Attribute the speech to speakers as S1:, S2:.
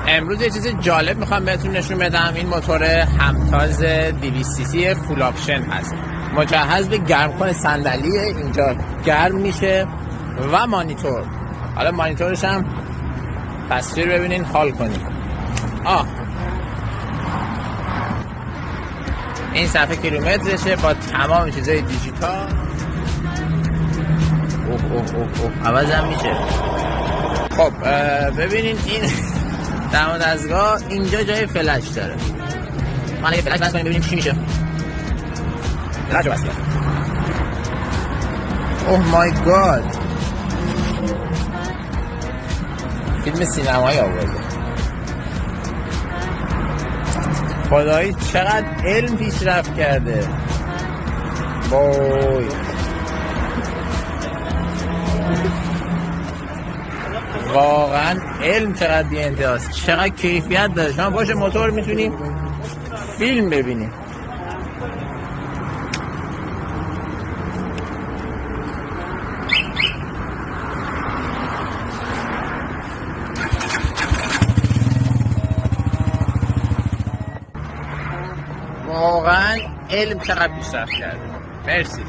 S1: امروز یه چیز جالب میخوام بهتون نشون بدم. این موتور همتاز 200 سی سی فول آپشن هست، مجهز به گرم کن صندلیه، اینجا گرم میشه و مانیتور. حالا مانیتورش هم تصویر ببینین حال کنین. این صفحه کیلومترشه با تمام چیزای دیجیتال. عوض هم میشه. خب ببینین این دم دستگاه اینجا جای فلش داره. ما یه فلش بس کنیم ببینیم چی میشه. فلش بس. اوه مای گاد، فیلم سینمایی آورده. خدایی چقدر علم پیشرفت کرده. وای واقعا علم چقدر بی انتهاست، چقدر کیفیت داره. شما باشه موتور میتونیم فیلم ببینیم. واقعا علم چقدر پیشرفت کرده. مرسی.